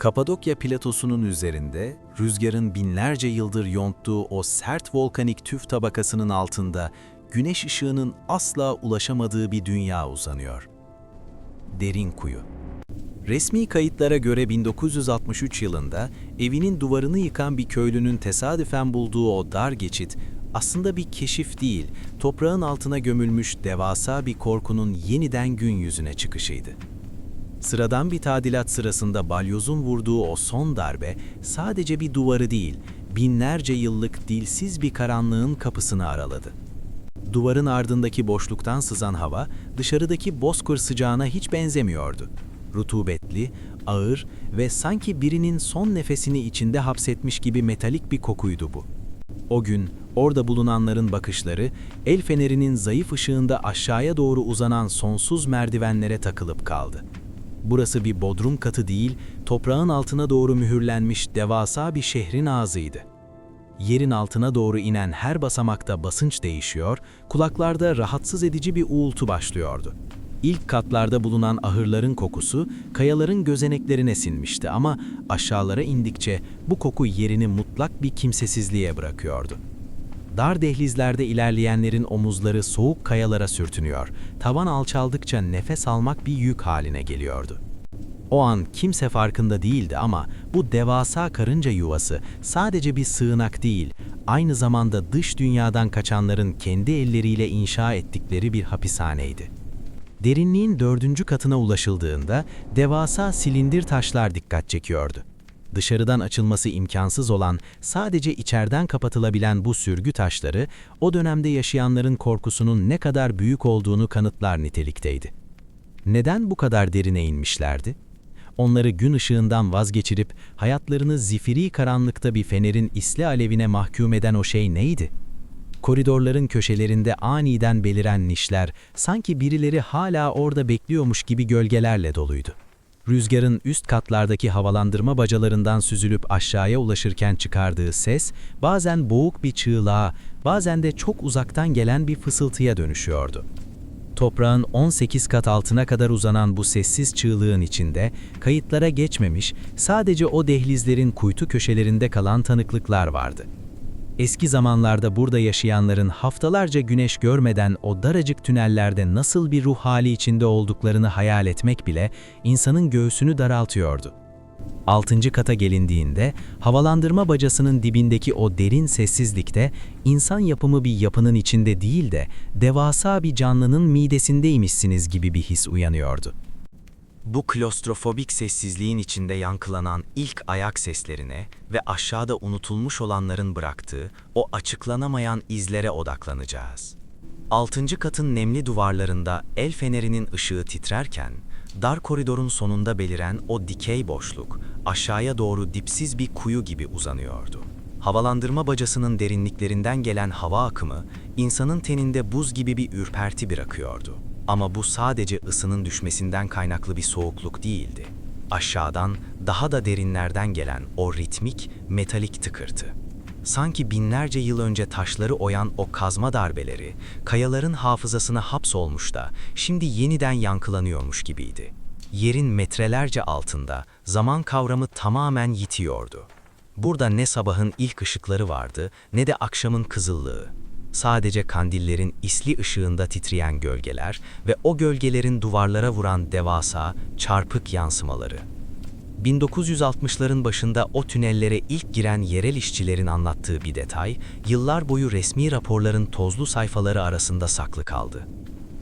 Kapadokya platosunun üzerinde, rüzgarın binlerce yıldır yonttuğu o sert volkanik tüf tabakasının altında, güneş ışığının asla ulaşamadığı bir dünya uzanıyor. Derin kuyu. Resmi kayıtlara göre 1963 yılında evinin duvarını yıkan bir köylünün tesadüfen bulduğu o dar geçit, aslında bir keşif değil, toprağın altına gömülmüş devasa bir korkunun yeniden gün yüzüne çıkışıydı. Sıradan bir tadilat sırasında balyozun vurduğu o son darbe sadece bir duvarı değil, binlerce yıllık dilsiz bir karanlığın kapısını araladı. Duvarın ardındaki boşluktan sızan hava dışarıdaki bozkır sıcağına hiç benzemiyordu. Rutubetli, ağır ve sanki birinin son nefesini içinde hapsetmiş gibi metalik bir kokuydu bu. O gün orada bulunanların bakışları el fenerinin zayıf ışığında aşağıya doğru uzanan sonsuz merdivenlere takılıp kaldı. Burası bir bodrum katı değil, toprağın altına doğru mühürlenmiş devasa bir şehrin ağzıydı. Yerin altına doğru inen her basamakta basınç değişiyor, kulaklarda rahatsız edici bir uğultu başlıyordu. İlk katlarda bulunan ahırların kokusu, kayaların gözeneklerine sinmişti ama aşağılara indikçe bu koku yerini mutlak bir kimsesizliğe bırakıyordu. Dar dehlizlerde ilerleyenlerin omuzları soğuk kayalara sürtünüyor, tavan alçaldıkça nefes almak bir yük haline geliyordu. O an kimse farkında değildi ama bu devasa karınca yuvası sadece bir sığınak değil, aynı zamanda dış dünyadan kaçanların kendi elleriyle inşa ettikleri bir hapishaneydi. Derinliğin 4. katına ulaşıldığında devasa silindir taşlar dikkat çekiyordu. Dışarıdan açılması imkansız olan, sadece içeriden kapatılabilen bu sürgü taşları, o dönemde yaşayanların korkusunun ne kadar büyük olduğunu kanıtlar nitelikteydi. Neden bu kadar derine inmişlerdi? Onları gün ışığından vazgeçirip, hayatlarını zifiri karanlıkta bir fenerin isli alevine mahkum eden o şey neydi? Koridorların köşelerinde aniden beliren nişler, sanki birileri hala orada bekliyormuş gibi gölgelerle doluydu. Rüzgarın üst katlardaki havalandırma bacalarından süzülüp aşağıya ulaşırken çıkardığı ses, bazen boğuk bir çığlığa, bazen de çok uzaktan gelen bir fısıltıya dönüşüyordu. Toprağın 18 kat altına kadar uzanan bu sessiz çığlığın içinde, kayıtlara geçmemiş, sadece o dehlizlerin kuytu köşelerinde kalan tanıklıklar vardı. Eski zamanlarda burada yaşayanların haftalarca güneş görmeden o daracık tünellerde nasıl bir ruh hali içinde olduklarını hayal etmek bile insanın göğsünü daraltıyordu. 6. kata gelindiğinde, havalandırma bacasının dibindeki o derin sessizlikte, insan yapımı bir yapının içinde değil de devasa bir canlının midesindeymişsiniz gibi bir his uyanıyordu. Bu klostrofobik sessizliğin içinde yankılanan ilk ayak seslerine ve aşağıda unutulmuş olanların bıraktığı o açıklanamayan izlere odaklanacağız. 6. katın nemli duvarlarında el fenerinin ışığı titrerken, dar koridorun sonunda beliren o dikey boşluk, aşağıya doğru dipsiz bir kuyu gibi uzanıyordu. Havalandırma bacasının derinliklerinden gelen hava akımı, insanın teninde buz gibi bir ürperti bırakıyordu. Ama bu sadece ısının düşmesinden kaynaklı bir soğukluk değildi. Aşağıdan, daha da derinlerden gelen o ritmik, metalik tıkırtı. Sanki binlerce yıl önce taşları oyan o kazma darbeleri, kayaların hafızasına hapsolmuş da şimdi yeniden yankılanıyormuş gibiydi. Yerin metrelerce altında zaman kavramı tamamen yitiyordu. Burada ne sabahın ilk ışıkları vardı, ne de akşamın kızıllığı. Sadece kandillerin isli ışığında titreyen gölgeler ve o gölgelerin duvarlara vuran devasa, çarpık yansımaları. 1960'ların başında o tünellere ilk giren yerel işçilerin anlattığı bir detay, yıllar boyu resmi raporların tozlu sayfaları arasında saklı kaldı.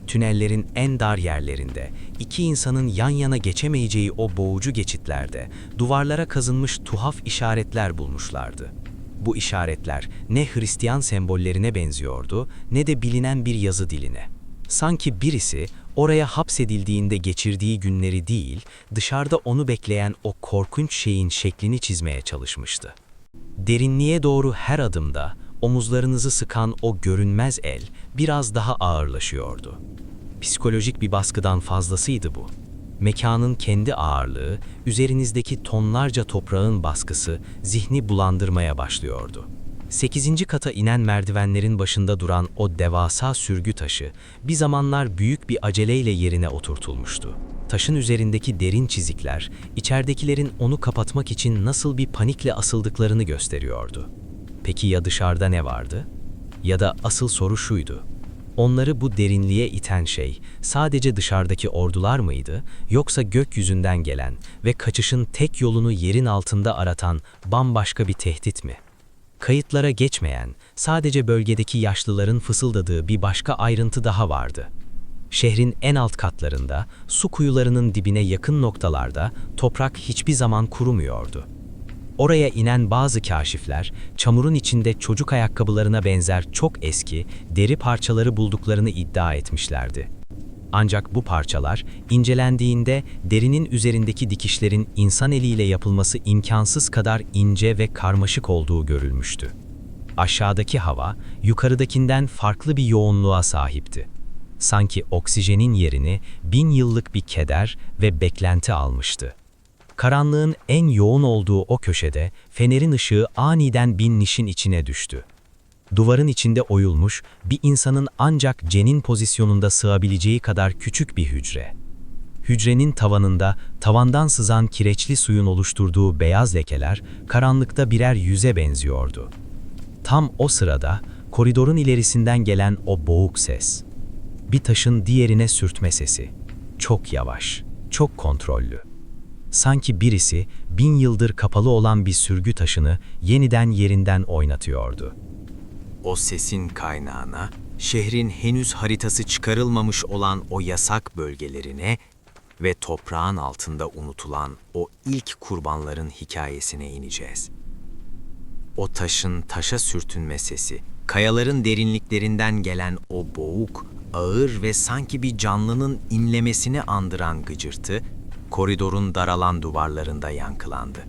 Tünellerin en dar yerlerinde, iki insanın yan yana geçemeyeceği o boğucu geçitlerde, duvarlara kazınmış tuhaf işaretler bulmuşlardı. Bu işaretler ne Hristiyan sembollerine benziyordu, ne de bilinen bir yazı diline. Sanki birisi, oraya hapsedildiğinde geçirdiği günleri değil, dışarıda onu bekleyen o korkunç şeyin şeklini çizmeye çalışmıştı. Derinliğe doğru her adımda, omuzlarınızı sıkan o görünmez el, biraz daha ağırlaşıyordu. Psikolojik bir baskıdan fazlasıydı bu. Mekanın kendi ağırlığı, üzerinizdeki tonlarca toprağın baskısı, zihni bulandırmaya başlıyordu. 8. kata inen merdivenlerin başında duran o devasa sürgü taşı, bir zamanlar büyük bir aceleyle yerine oturtulmuştu. Taşın üzerindeki derin çizikler, içeridekilerin onu kapatmak için nasıl bir panikle asıldıklarını gösteriyordu. Peki ya dışarıda ne vardı? Ya da asıl soru şuydu: onları bu derinliğe iten şey sadece dışarıdaki ordular mıydı, yoksa gökyüzünden gelen ve kaçışın tek yolunu yerin altında aratan bambaşka bir tehdit mi? Kayıtlara geçmeyen, sadece bölgedeki yaşlıların fısıldadığı bir başka ayrıntı daha vardı. Şehrin en alt katlarında, su kuyularının dibine yakın noktalarda toprak hiçbir zaman kurumuyordu. Oraya inen bazı kâşifler, çamurun içinde çocuk ayakkabılarına benzer çok eski, deri parçaları bulduklarını iddia etmişlerdi. Ancak bu parçalar, incelendiğinde derinin üzerindeki dikişlerin insan eliyle yapılması imkansız kadar ince ve karmaşık olduğu görülmüştü. Aşağıdaki hava, yukarıdakinden farklı bir yoğunluğa sahipti. Sanki oksijenin yerini 1000 yıllık bir keder ve beklenti almıştı. Karanlığın en yoğun olduğu o köşede fenerin ışığı aniden bir nişin içine düştü. Duvarın içinde oyulmuş, bir insanın ancak cenin pozisyonunda sığabileceği kadar küçük bir hücre. Hücrenin tavanında, tavandan sızan kireçli suyun oluşturduğu beyaz lekeler, karanlıkta birer yüze benziyordu. Tam o sırada, koridorun ilerisinden gelen o boğuk ses. Bir taşın diğerine sürtme sesi. Çok yavaş, çok kontrollü. Sanki birisi 1000 yıldır kapalı olan bir sürgü taşını yeniden yerinden oynatıyordu. O sesin kaynağına, şehrin henüz haritası çıkarılmamış olan o yasak bölgelerine ve toprağın altında unutulan o ilk kurbanların hikayesine ineceğiz. O taşın taşa sürtünme sesi, kayaların derinliklerinden gelen o boğuk, ağır ve sanki bir canlının inlemesini andıran gıcırtı, koridorun daralan duvarlarında yankılandı.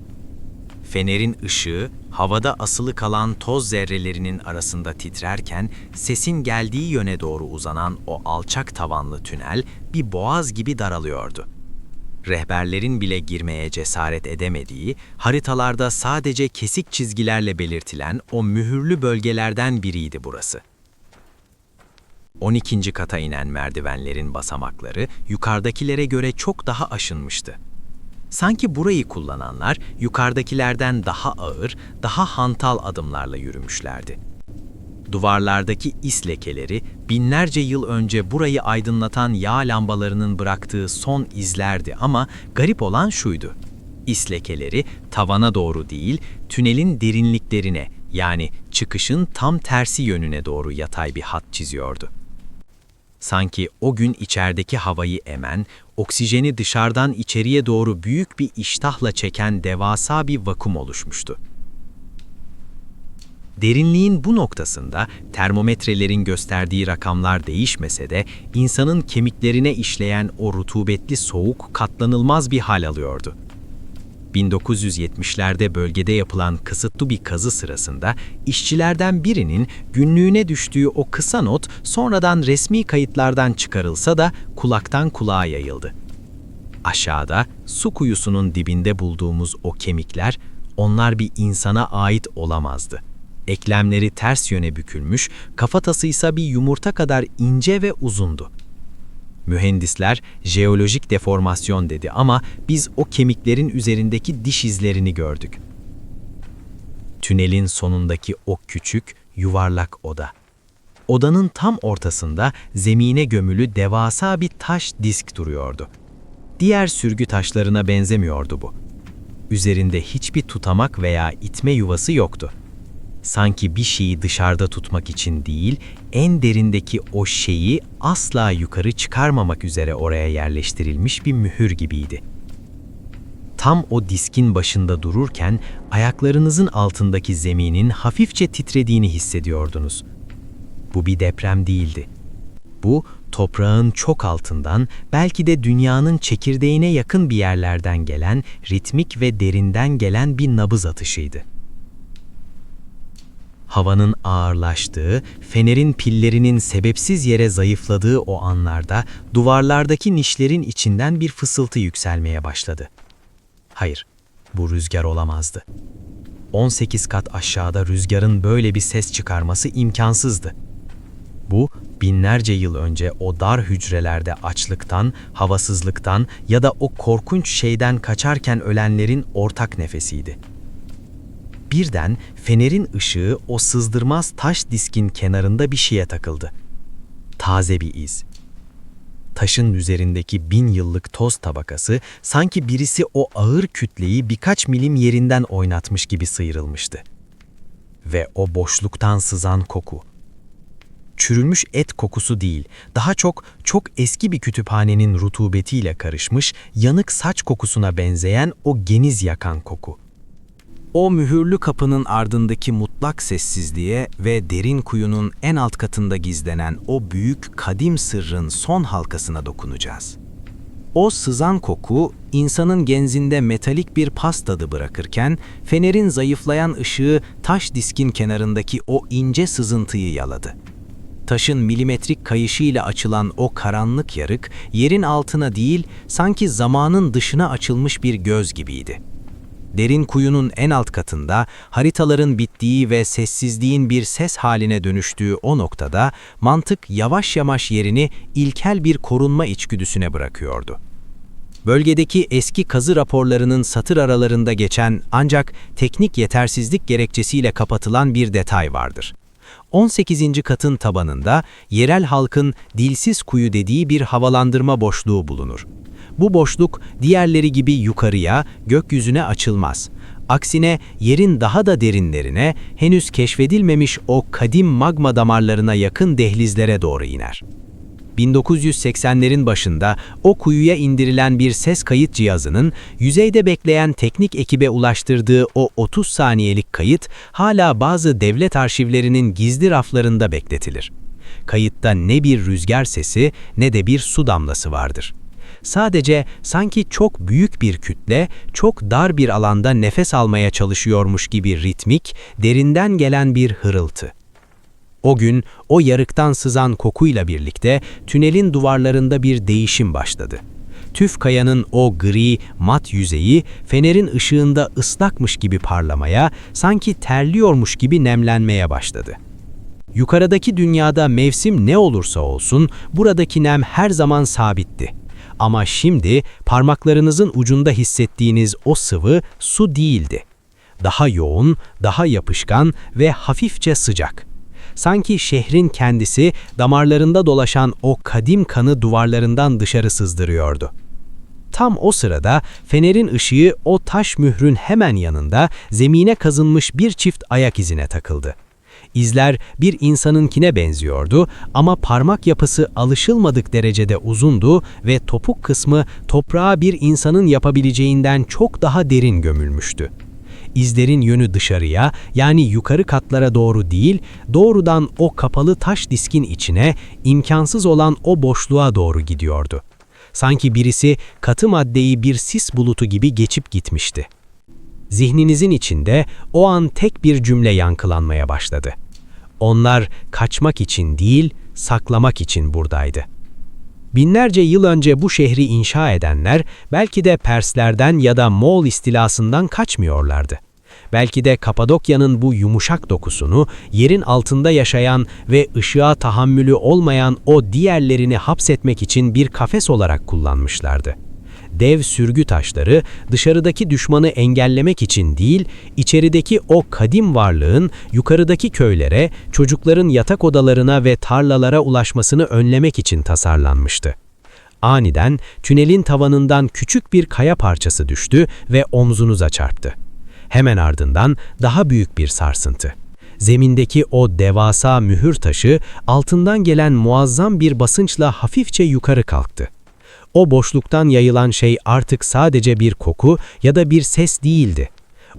Fenerin ışığı, havada asılı kalan toz zerrelerinin arasında titrerken, sesin geldiği yöne doğru uzanan o alçak tavanlı tünel bir boğaz gibi daralıyordu. Rehberlerin bile girmeye cesaret edemediği, haritalarda sadece kesik çizgilerle belirtilen o mühürlü bölgelerden biriydi burası. 12. kata inen merdivenlerin basamakları yukarıdakilere göre çok daha aşınmıştı. Sanki burayı kullananlar yukarıdakilerden daha ağır, daha hantal adımlarla yürümüşlerdi. Duvarlardaki is lekeleri binlerce yıl önce burayı aydınlatan yağ lambalarının bıraktığı son izlerdi ama garip olan şuydu: İs lekeleri tavana doğru değil, tünelin derinliklerine, yani çıkışın tam tersi yönüne doğru yatay bir hat çiziyordu. Sanki o gün içerideki havayı emen, oksijeni dışarıdan içeriye doğru büyük bir iştahla çeken devasa bir vakum oluşmuştu. Derinliğin bu noktasında termometrelerin gösterdiği rakamlar değişmese de insanın kemiklerine işleyen o rutubetli soğuk katlanılmaz bir hal alıyordu. 1970'lerde bölgede yapılan kısıtlı bir kazı sırasında işçilerden birinin günlüğüne düştüğü o kısa not sonradan resmi kayıtlardan çıkarılsa da kulaktan kulağa yayıldı. Aşağıda su kuyusunun dibinde bulduğumuz o kemikler, onlar bir insana ait olamazdı. Eklemleri ters yöne bükülmüş, kafatası ise bir yumurta kadar ince ve uzundu. Mühendisler jeolojik deformasyon dedi ama biz o kemiklerin üzerindeki diş izlerini gördük. Tünelin sonundaki o küçük, yuvarlak oda. Odanın tam ortasında zemine gömülü devasa bir taş disk duruyordu. Diğer sürgü taşlarına benzemiyordu bu. Üzerinde hiçbir tutamak veya itme yuvası yoktu. Sanki bir şeyi dışarıda tutmak için değil, en derindeki o şeyi asla yukarı çıkarmamak üzere oraya yerleştirilmiş bir mühür gibiydi. Tam o diskin başında dururken ayaklarınızın altındaki zeminin hafifçe titrediğini hissediyordunuz. Bu bir deprem değildi. Bu, toprağın çok altından, belki de dünyanın çekirdeğine yakın bir yerlerden gelen, ritmik ve derinden gelen bir nabız atışıydı. Havanın ağırlaştığı, fenerin pillerinin sebepsiz yere zayıfladığı o anlarda duvarlardaki nişlerin içinden bir fısıltı yükselmeye başladı. Hayır, bu rüzgar olamazdı. 18 kat aşağıda rüzgarın böyle bir ses çıkarması imkansızdı. Bu, binlerce yıl önce o dar hücrelerde açlıktan, havasızlıktan ya da o korkunç şeyden kaçarken ölenlerin ortak nefesiydi. Birden fenerin ışığı o sızdırmaz taş diskin kenarında bir şeye takıldı. Taze bir iz. Taşın üzerindeki 1000 yıllık toz tabakası sanki birisi o ağır kütleyi birkaç milim yerinden oynatmış gibi sıyrılmıştı. Ve o boşluktan sızan koku. Çürümüş et kokusu değil, daha çok eski bir kütüphanenin rutubetiyle karışmış, yanık saç kokusuna benzeyen o geniz yakan koku. O mühürlü kapının ardındaki mutlak sessizliğe ve derin kuyunun en alt katında gizlenen o büyük kadim sırrın son halkasına dokunacağız. O sızan koku, insanın genzinde metalik bir pas tadı bırakırken, fenerin zayıflayan ışığı taş diskin kenarındaki o ince sızıntıyı yaladı. Taşın milimetrik kayışıyla açılan o karanlık yarık, yerin altına değil, sanki zamanın dışına açılmış bir göz gibiydi. Derin kuyunun en alt katında, haritaların bittiği ve sessizliğin bir ses haline dönüştüğü o noktada, mantık yavaş yavaş yerini ilkel bir korunma içgüdüsüne bırakıyordu. Bölgedeki eski kazı raporlarının satır aralarında geçen ancak teknik yetersizlik gerekçesiyle kapatılan bir detay vardır. 18. katın tabanında yerel halkın dilsiz kuyu dediği bir havalandırma boşluğu bulunur. Bu boşluk diğerleri gibi yukarıya, gökyüzüne açılmaz. Aksine yerin daha da derinlerine, henüz keşfedilmemiş o kadim magma damarlarına yakın dehlizlere doğru iner. 1980'lerin başında o kuyuya indirilen bir ses kayıt cihazının yüzeyde bekleyen teknik ekibe ulaştırdığı o 30 saniyelik kayıt hala bazı devlet arşivlerinin gizli raflarında bekletilir. Kayıtta ne bir rüzgar sesi ne de bir su damlası vardır. Sadece sanki çok büyük bir kütle, çok dar bir alanda nefes almaya çalışıyormuş gibi ritmik, derinden gelen bir hırıltı. O gün, o yarıktan sızan kokuyla birlikte tünelin duvarlarında bir değişim başladı. Tüf kayanın o gri, mat yüzeyi, fenerin ışığında ıslakmış gibi parlamaya, sanki terliyormuş gibi nemlenmeye başladı. Yukarıdaki dünyada mevsim ne olursa olsun, buradaki nem her zaman sabitti. Ama şimdi parmaklarınızın ucunda hissettiğiniz o sıvı su değildi. Daha yoğun, daha yapışkan ve hafifçe sıcak. Sanki şehrin kendisi damarlarında dolaşan o kadim kanı duvarlarından dışarı sızdırıyordu. Tam o sırada fenerin ışığı o taş mührün hemen yanında zemine kazınmış bir çift ayak izine takıldı. İzler bir insanınkine benziyordu ama parmak yapısı alışılmadık derecede uzundu ve topuk kısmı toprağa bir insanın yapabileceğinden çok daha derin gömülmüştü. İzlerin yönü dışarıya, yani yukarı katlara doğru değil, doğrudan o kapalı taş diskin içine, imkansız olan o boşluğa doğru gidiyordu. Sanki birisi katı maddeyi bir sis bulutu gibi geçip gitmişti. Zihninizin içinde o an tek bir cümle yankılanmaya başladı. Onlar kaçmak için değil, saklamak için buradaydı. Binlerce yıl önce bu şehri inşa edenler belki de Perslerden ya da Moğol istilasından kaçmıyorlardı. Belki de Kapadokya'nın bu yumuşak dokusunu yerin altında yaşayan ve ışığa tahammülü olmayan o diğerlerini hapsetmek için bir kafes olarak kullanmışlardı. Dev sürgü taşları dışarıdaki düşmanı engellemek için değil, içerideki o kadim varlığın yukarıdaki köylere, çocukların yatak odalarına ve tarlalara ulaşmasını önlemek için tasarlanmıştı. Aniden tünelin tavanından küçük bir kaya parçası düştü ve omzunuza çarptı. Hemen ardından daha büyük bir sarsıntı. Zemindeki o devasa mühür taşı altından gelen muazzam bir basınçla hafifçe yukarı kalktı. O boşluktan yayılan şey artık sadece bir koku ya da bir ses değildi.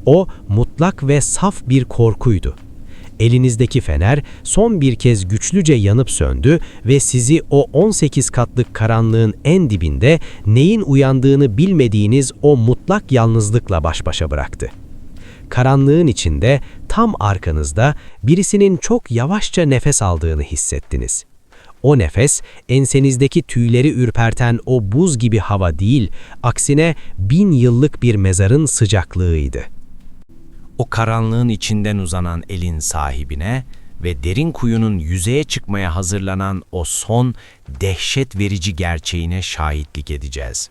O mutlak ve saf bir korkuydu. Elinizdeki fener son bir kez güçlüce yanıp söndü ve sizi o 18 katlık karanlığın en dibinde neyin uyandığını bilmediğiniz o mutlak yalnızlıkla baş başa bıraktı. Karanlığın içinde tam arkanızda birisinin çok yavaşça nefes aldığını hissettiniz. O nefes, ensenizdeki tüyleri ürperten o buz gibi hava değil, aksine 1000 yıllık bir mezarın sıcaklığıydı. O karanlığın içinden uzanan elin sahibine ve derin kuyunun yüzeye çıkmaya hazırlanan o son, dehşet verici gerçeğine şahitlik edeceğiz.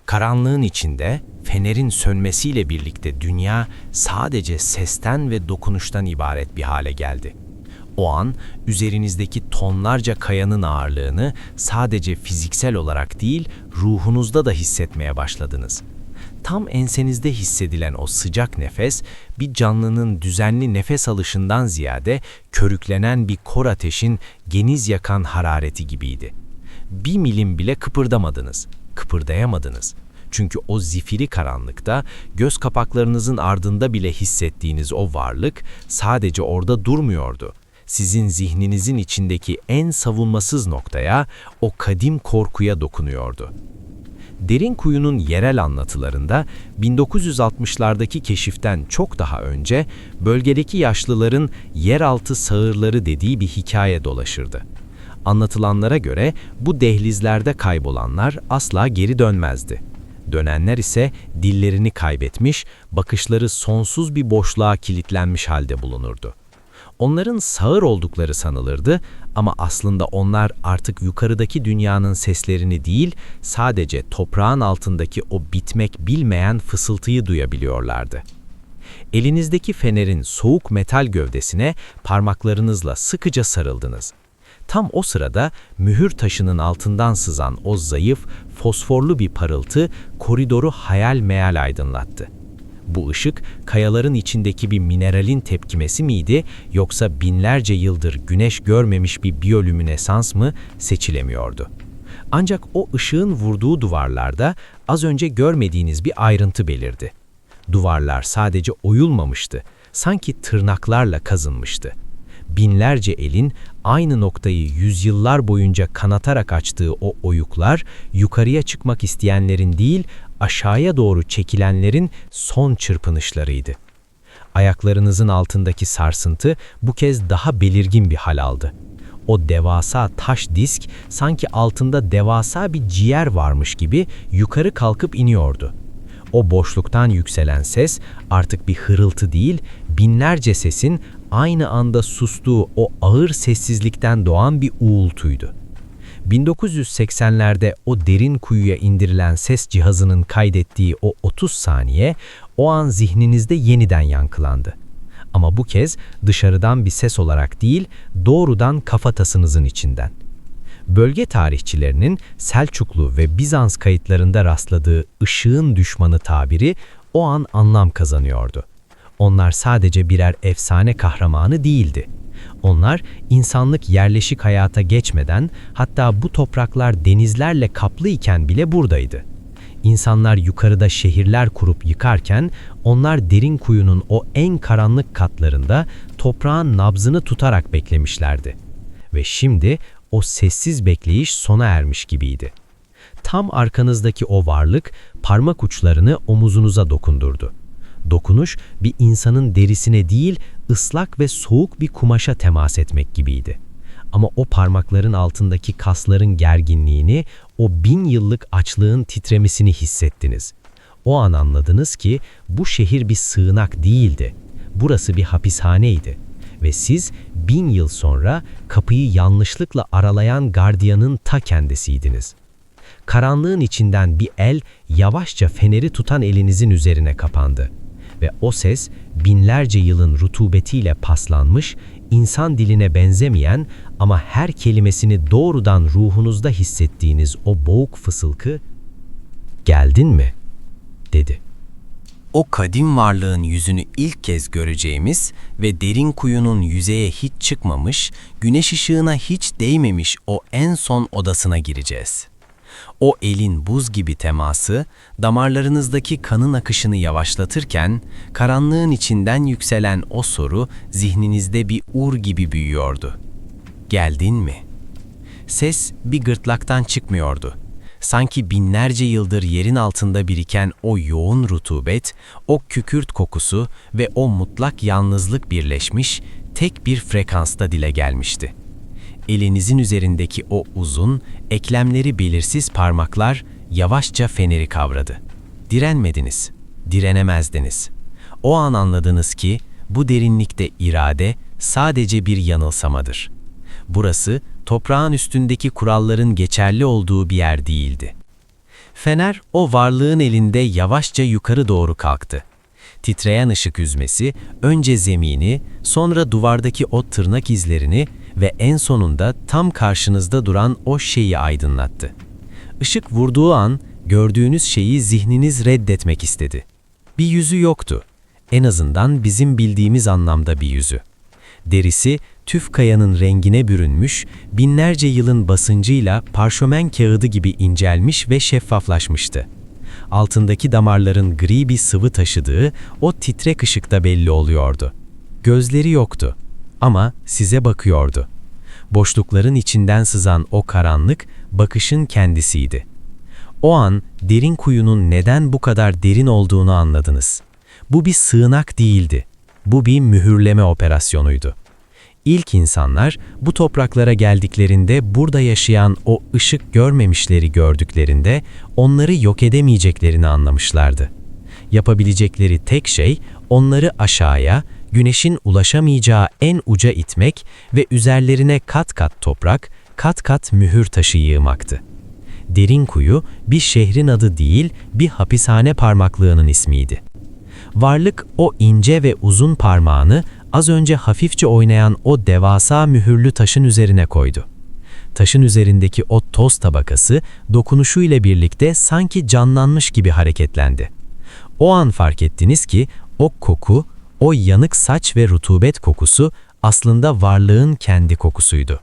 Karanlığın içinde, fenerin sönmesiyle birlikte dünya sadece sesten ve dokunuştan ibaret bir hale geldi. O an, üzerinizdeki tonlarca kayanın ağırlığını sadece fiziksel olarak değil, ruhunuzda da hissetmeye başladınız. Tam ensenizde hissedilen o sıcak nefes, bir canlının düzenli nefes alışından ziyade körüklenen bir kor ateşin geniz yakan harareti gibiydi. Bir milim bile kıpırdamadınız, kıpırdayamadınız. Çünkü o zifiri karanlıkta, göz kapaklarınızın ardında bile hissettiğiniz o varlık sadece orada durmuyordu. Sizin zihninizin içindeki en savunmasız noktaya, o kadim korkuya dokunuyordu. Derin Kuyu'nun yerel anlatılarında 1960'lardaki keşiften çok daha önce bölgedeki yaşlıların yeraltı sağırları dediği bir hikaye dolaşırdı. Anlatılanlara göre bu dehlizlerde kaybolanlar asla geri dönmezdi. Dönenler ise dillerini kaybetmiş, bakışları sonsuz bir boşluğa kilitlenmiş halde bulunurdu. Onların sağır oldukları sanılırdı ama aslında onlar artık yukarıdaki dünyanın seslerini değil, sadece toprağın altındaki o bitmek bilmeyen fısıltıyı duyabiliyorlardı. Elinizdeki fenerin soğuk metal gövdesine parmaklarınızla sıkıca sarıldınız. Tam o sırada mühür taşının altından sızan o zayıf, fosforlu bir parıltı koridoru hayal meyal aydınlattı. Bu ışık, kayaların içindeki bir mineralin tepkimesi miydi, yoksa binlerce yıldır güneş görmemiş bir biyolüminesans mı seçilemiyordu. Ancak o ışığın vurduğu duvarlarda az önce görmediğiniz bir ayrıntı belirdi. Duvarlar sadece oyulmamıştı, sanki tırnaklarla kazınmıştı. Binlerce elin aynı noktayı yüzyıllar boyunca kanatarak açtığı o oyuklar, yukarıya çıkmak isteyenlerin değil, aşağıya doğru çekilenlerin son çırpınışlarıydı. Ayaklarınızın altındaki sarsıntı bu kez daha belirgin bir hal aldı. O devasa taş disk sanki altında devasa bir ciğer varmış gibi yukarı kalkıp iniyordu. O boşluktan yükselen ses artık bir hırıltı değil, binlerce sesin aynı anda sustuğu o ağır sessizlikten doğan bir uğultuydu. 1980'lerde o derin kuyuya indirilen ses cihazının kaydettiği o 30 saniye, o an zihninizde yeniden yankılandı. Ama bu kez dışarıdan bir ses olarak değil, doğrudan kafatasınızın içinden. Bölge tarihçilerinin Selçuklu ve Bizans kayıtlarında rastladığı ışığın düşmanı tabiri o an anlam kazanıyordu. Onlar sadece birer efsane kahramanı değildi. Onlar insanlık yerleşik hayata geçmeden, hatta bu topraklar denizlerle kaplı iken bile buradaydı. İnsanlar yukarıda şehirler kurup yıkarken, onlar derin kuyunun o en karanlık katlarında toprağın nabzını tutarak beklemişlerdi. Ve şimdi o sessiz bekleyiş sona ermiş gibiydi. Tam arkanızdaki o varlık parmak uçlarını omuzunuza dokundurdu. Dokunuş bir insanın derisine değil, ıslak ve soğuk bir kumaşa temas etmek gibiydi. Ama o parmakların altındaki kasların gerginliğini, o 1000 yıllık açlığın titremesini hissettiniz. O an anladınız ki bu şehir bir sığınak değildi. Burası bir hapishaneydi. Ve siz 1000 yıl sonra kapıyı yanlışlıkla aralayan gardiyanın ta kendisiydiniz. Karanlığın içinden bir el yavaşça feneri tutan elinizin üzerine kapandı. Ve o ses binlerce yılın rutubetiyle paslanmış, insan diline benzemeyen ama her kelimesini doğrudan ruhunuzda hissettiğiniz o boğuk fısıltı, "Geldin mi?" dedi. O kadim varlığın yüzünü ilk kez göreceğimiz ve derin kuyunun yüzeye hiç çıkmamış, güneş ışığına hiç değmemiş o en son odasına gireceğiz. O elin buz gibi teması, damarlarınızdaki kanın akışını yavaşlatırken, karanlığın içinden yükselen o soru zihninizde bir ur gibi büyüyordu. Geldin mi? Ses bir gırtlaktan çıkmıyordu. Sanki binlerce yıldır yerin altında biriken o yoğun rutubet, o kükürt kokusu ve o mutlak yalnızlık birleşmiş, tek bir frekansta dile gelmişti. Elinizin üzerindeki o uzun, eklemleri belirsiz parmaklar yavaşça feneri kavradı. Direnmediniz, direnemezdiniz. o an anladınız ki bu derinlikte irade sadece bir yanılsamadır. Burası toprağın üstündeki kuralların geçerli olduğu bir yer değildi. Fener o varlığın elinde yavaşça yukarı doğru kalktı. Titreyen ışık yüzmesi önce zemini, sonra duvardaki o tırnak izlerini ve en sonunda tam karşınızda duran o şeyi aydınlattı. Işık vurduğu an gördüğünüz şeyi zihniniz reddetmek istedi. Bir yüzü yoktu. En azından bizim bildiğimiz anlamda bir yüzü. Derisi tüf kayanın rengine bürünmüş, binlerce yılın basıncıyla parşömen kağıdı gibi incelmiş ve şeffaflaşmıştı. Altındaki damarların gri bir sıvı taşıdığı o titrek ışıkta belli oluyordu. Gözleri yoktu ama size bakıyordu. Boşlukların içinden sızan o karanlık bakışın kendisiydi. O an derin kuyunun neden bu kadar derin olduğunu anladınız. Bu bir sığınak değildi. Bu bir mühürleme operasyonuydu. İlk insanlar bu topraklara geldiklerinde burada yaşayan o ışık görmemişleri gördüklerinde onları yok edemeyeceklerini anlamışlardı. Yapabilecekleri tek şey onları aşağıya, güneşin ulaşamayacağı en uca itmek ve üzerlerine kat kat toprak, kat kat mühür taşı yığmaktı. Derin kuyu bir şehrin adı değil, bir hapishane parmaklığının ismiydi. Varlık o ince ve uzun parmağını az önce hafifçe oynayan o devasa mühürlü taşın üzerine koydu. Taşın üzerindeki o toz tabakası dokunuşuyla birlikte sanki canlanmış gibi hareketlendi. O an fark ettiniz ki o koku, o yanık saç ve rutubet kokusu aslında varlığın kendi kokusuydu.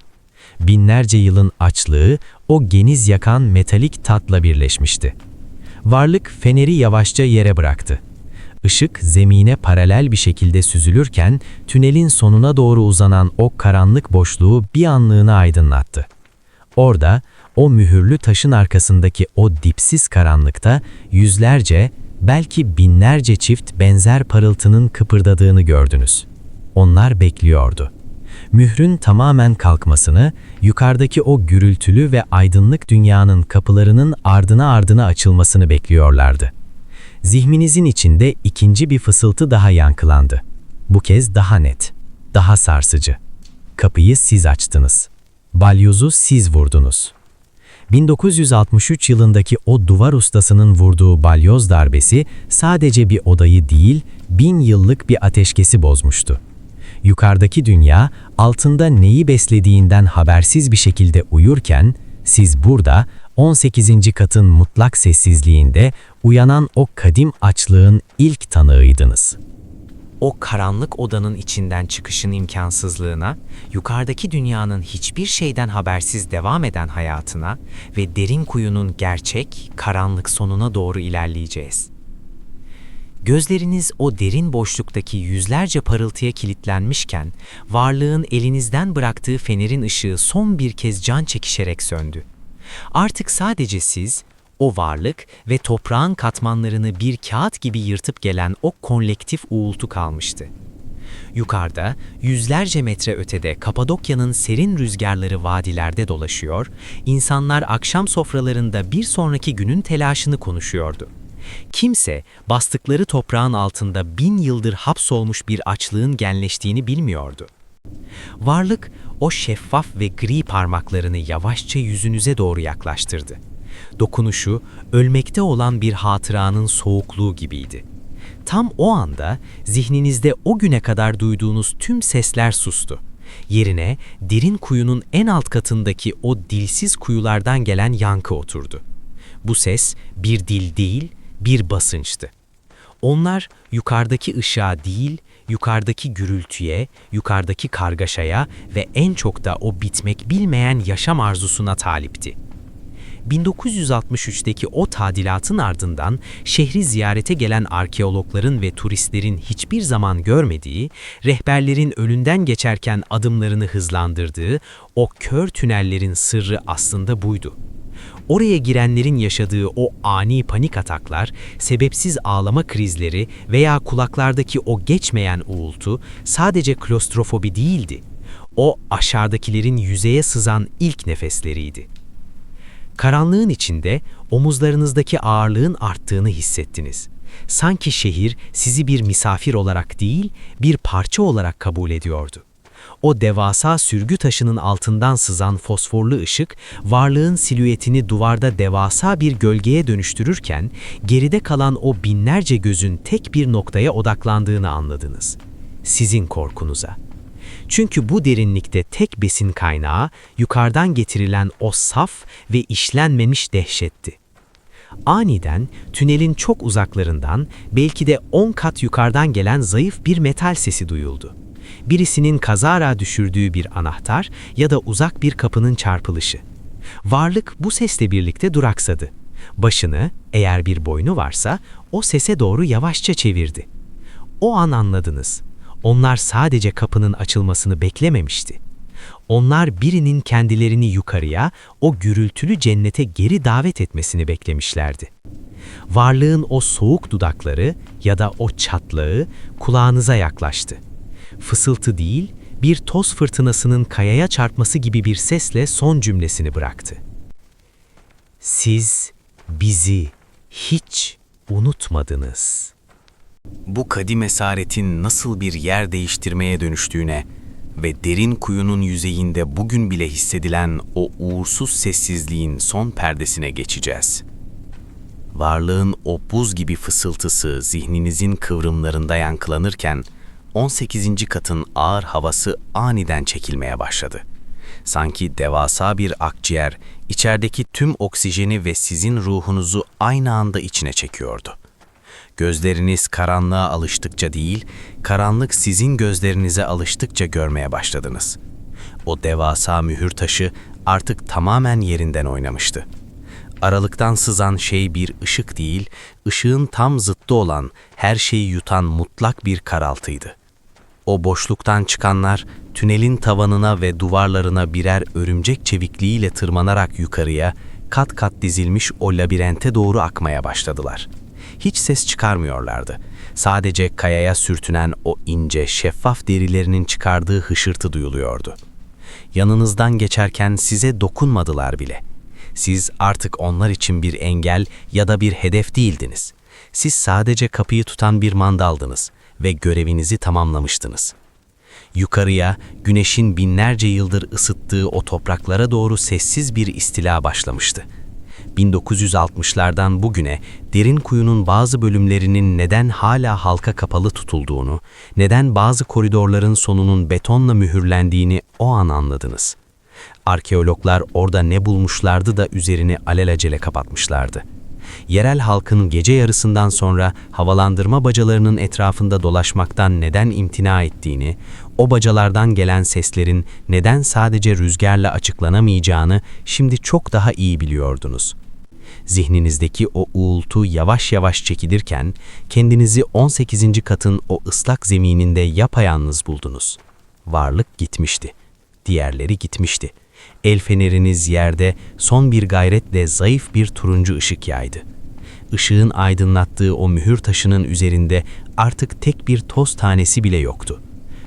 Binlerce yılın açlığı o geniz yakan metalik tatla birleşmişti. Varlık feneri yavaşça yere bıraktı. Işık zemine paralel bir şekilde süzülürken tünelin sonuna doğru uzanan o karanlık boşluğu bir anlığına aydınlattı. Orada o mühürlü taşın arkasındaki o dipsiz karanlıkta yüzlerce, belki binlerce çift benzer parıltının kıpırdadığını gördünüz. Onlar bekliyordu. Mührün tamamen kalkmasını, yukarıdaki o gürültülü ve aydınlık dünyanın kapılarının ardına açılmasını bekliyorlardı. Zihninizin içinde ikinci bir fısıltı daha yankılandı. Bu kez daha net, daha sarsıcı. Kapıyı siz açtınız. Balyozu siz vurdunuz. 1963 yılındaki o duvar ustasının vurduğu balyoz darbesi sadece bir odayı değil, 1000 yıllık bir ateşkesi bozmuştu. Yukarıdaki dünya altında neyi beslediğinden habersiz bir şekilde uyurken, siz burada 18. katın mutlak sessizliğinde uyanan o kadim açlığın ilk tanığıydınız. O karanlık odanın içinden çıkışın imkansızlığına, yukarıdaki dünyanın hiçbir şeyden habersiz devam eden hayatına ve derin kuyunun gerçek, karanlık sonuna doğru ilerleyeceğiz. Gözleriniz o derin boşluktaki yüzlerce parıltıya kilitlenmişken, varlığın elinizden bıraktığı fenerin ışığı son bir kez can çekişerek söndü. Artık sadece siz, o varlık ve toprağın katmanlarını bir kağıt gibi yırtıp gelen o kolektif uğultu kalmıştı. Yukarıda, yüzlerce metre ötede Kapadokya'nın serin rüzgarları vadilerde dolaşıyor, insanlar akşam sofralarında bir sonraki günün telaşını konuşuyordu. Kimse, bastıkları toprağın altında 1000 yıldır hapsolmuş bir açlığın genleştiğini bilmiyordu. Varlık, o şeffaf ve gri parmaklarını yavaşça yüzünüze doğru yaklaştırdı. Dokunuşu, ölmekte olan bir hatıranın soğukluğu gibiydi. Tam o anda zihninizde o güne kadar duyduğunuz tüm sesler sustu. Yerine derin kuyunun en alt katındaki o dilsiz kuyulardan gelen yankı oturdu. Bu ses bir dil değil, bir basınçtı. Onlar yukarıdaki ışığa değil, yukarıdaki gürültüye, yukarıdaki kargaşaya ve en çok da o bitmek bilmeyen yaşam arzusuna talipti. 1963'teki o tadilatın ardından şehri ziyarete gelen arkeologların ve turistlerin hiçbir zaman görmediği, rehberlerin önünden geçerken adımlarını hızlandırdığı o kör tünellerin sırrı aslında buydu. Oraya girenlerin yaşadığı o ani panik ataklar, sebepsiz ağlama krizleri veya kulaklardaki o geçmeyen uğultu sadece klostrofobi değildi. O aşağıdakilerin yüzeye sızan ilk nefesleriydi. Karanlığın içinde omuzlarınızdaki ağırlığın arttığını hissettiniz. Sanki şehir sizi bir misafir olarak değil, bir parça olarak kabul ediyordu. O devasa sürgü taşının altından sızan fosforlu ışık, varlığın silüetini duvarda devasa bir gölgeye dönüştürürken, geride kalan o binlerce gözün tek bir noktaya odaklandığını anladınız. Sizin korkunuza. Çünkü bu derinlikte tek besin kaynağı, yukarıdan getirilen o saf ve işlenmemiş dehşetti. Aniden tünelin çok uzaklarından, belki de 10 kat yukarıdan gelen zayıf bir metal sesi duyuldu. Birisinin kazara düşürdüğü bir anahtar ya da uzak bir kapının çarpılışı. Varlık bu sesle birlikte duraksadı. Başını, eğer bir boynu varsa, o sese doğru yavaşça çevirdi. O an anladınız. Onlar sadece kapının açılmasını beklememişti. Onlar birinin kendilerini yukarıya, o gürültülü cennete geri davet etmesini beklemişlerdi. Varlığın o soğuk dudakları ya da o çatlağı kulağınıza yaklaştı. Fısıltı değil, bir toz fırtınasının kayaya çarpması gibi bir sesle son cümlesini bıraktı. Siz bizi hiç unutmadınız. Bu kadim esaretin nasıl bir yer değiştirmeye dönüştüğüne ve derin kuyunun yüzeyinde bugün bile hissedilen o uğursuz sessizliğin son perdesine geçeceğiz. Varlığın o buz gibi fısıltısı zihninizin kıvrımlarında yankılanırken, 18. katın ağır havası aniden çekilmeye başladı. Sanki devasa bir akciğer, içerideki tüm oksijeni ve sizin ruhunuzu aynı anda içine çekiyordu. Gözleriniz karanlığa alıştıkça değil, karanlık sizin gözlerinize alıştıkça görmeye başladınız. O devasa mühür taşı artık tamamen yerinden oynamıştı. Aralıktan sızan şey bir ışık değil, ışığın tam zıttı olan, her şeyi yutan mutlak bir karaltıydı. O boşluktan çıkanlar, tünelin tavanına ve duvarlarına birer örümcek çevikliğiyle tırmanarak yukarıya, kat kat dizilmiş o labirente doğru akmaya başladılar. Hiç ses çıkarmıyorlardı. Sadece kayaya sürtünen o ince, şeffaf derilerinin çıkardığı hışırtı duyuluyordu. Yanınızdan geçerken size dokunmadılar bile. Siz artık onlar için bir engel ya da bir hedef değildiniz. Siz sadece kapıyı tutan bir mandaldınız ve görevinizi tamamlamıştınız. Yukarıya, güneşin binlerce yıldır ısıttığı o topraklara doğru sessiz bir istila başlamıştı. 1960'lardan bugüne derin kuyunun bazı bölümlerinin neden hala halka kapalı tutulduğunu, neden bazı koridorların sonunun betonla mühürlendiğini o an anladınız. Arkeologlar orada ne bulmuşlardı da üzerini alelacele kapatmışlardı. Yerel halkın gece yarısından sonra havalandırma bacalarının etrafında dolaşmaktan neden imtina ettiğini, o bacalardan gelen seslerin neden sadece rüzgarla açıklanamayacağını şimdi çok daha iyi biliyordunuz. Zihninizdeki o uğultu yavaş yavaş çekilirken, kendinizi 18. katın o ıslak zemininde yapayalnız buldunuz. Varlık gitmişti. Diğerleri gitmişti. El feneriniz yerde son bir gayretle zayıf bir turuncu ışık yaydı. Işığın aydınlattığı o mühür taşının üzerinde artık tek bir toz tanesi bile yoktu.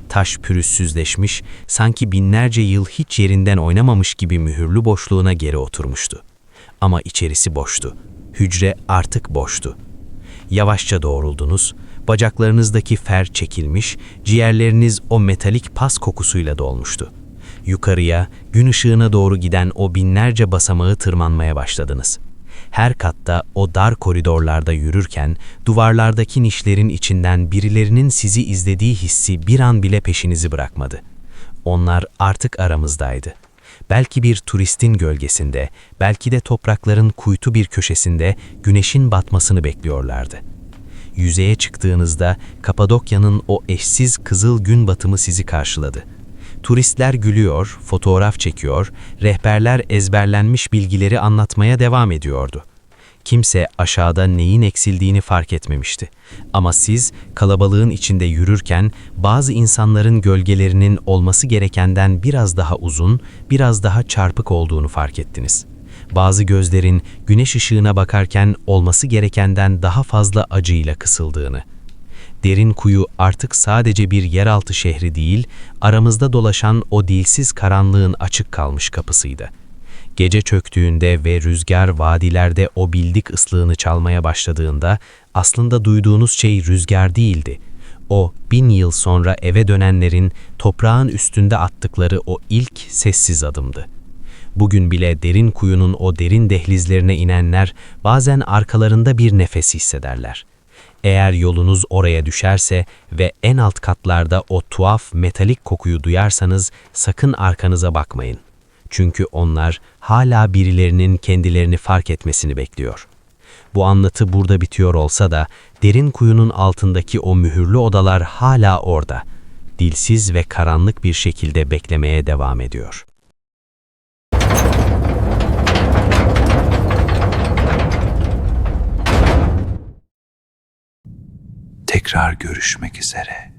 Taş pürüzsüzleşmiş, sanki binlerce yıl hiç yerinden oynamamış gibi mühürlü boşluğuna geri oturmuştu. Ama içerisi boştu. Hücre artık boştu. Yavaşça doğruldunuz, bacaklarınızdaki fer çekilmiş, ciğerleriniz o metalik pas kokusuyla dolmuştu. Yukarıya, gün ışığına doğru giden o binlerce basamağı tırmanmaya başladınız. Her katta o dar koridorlarda yürürken, duvarlardaki nişlerin içinden birilerinin sizi izlediği hissi bir an bile peşinizi bırakmadı. Onlar artık aramızdaydı. Belki bir turistin gölgesinde, belki de toprakların kuytu bir köşesinde güneşin batmasını bekliyorlardı. Yüzeye çıktığınızda Kapadokya'nın o eşsiz kızıl gün batımı sizi karşıladı. Turistler gülüyor, fotoğraf çekiyor, rehberler ezberlenmiş bilgileri anlatmaya devam ediyordu. Kimse aşağıda neyin eksildiğini fark etmemişti. Ama siz kalabalığın içinde yürürken bazı insanların gölgelerinin olması gerekenden biraz daha uzun, biraz daha çarpık olduğunu fark ettiniz. Bazı gözlerin güneş ışığına bakarken olması gerekenden daha fazla acıyla kısıldığını. Derin kuyu artık sadece bir yeraltı şehri değil, aramızda dolaşan o dilsiz karanlığın açık kalmış kapısıydı. Gece çöktüğünde ve rüzgar vadilerde o bildik ıslığını çalmaya başladığında Aslında duyduğunuz şey rüzgar değildi. O 1000 yıl sonra eve dönenlerin toprağın üstünde attıkları o ilk sessiz adımdı. Bugün bile derin kuyunun o derin dehlizlerine inenler bazen arkalarında bir nefes hissederler. Eğer yolunuz oraya düşerse ve en alt katlarda o tuhaf metalik kokuyu duyarsanız sakın arkanıza bakmayın. Çünkü onlar hala birilerinin kendilerini fark etmesini bekliyor. Bu anlatı burada bitiyor olsa da derin kuyunun altındaki o mühürlü odalar hala orada. Dilsiz ve karanlık bir şekilde beklemeye devam ediyor. Tekrar görüşmek üzere.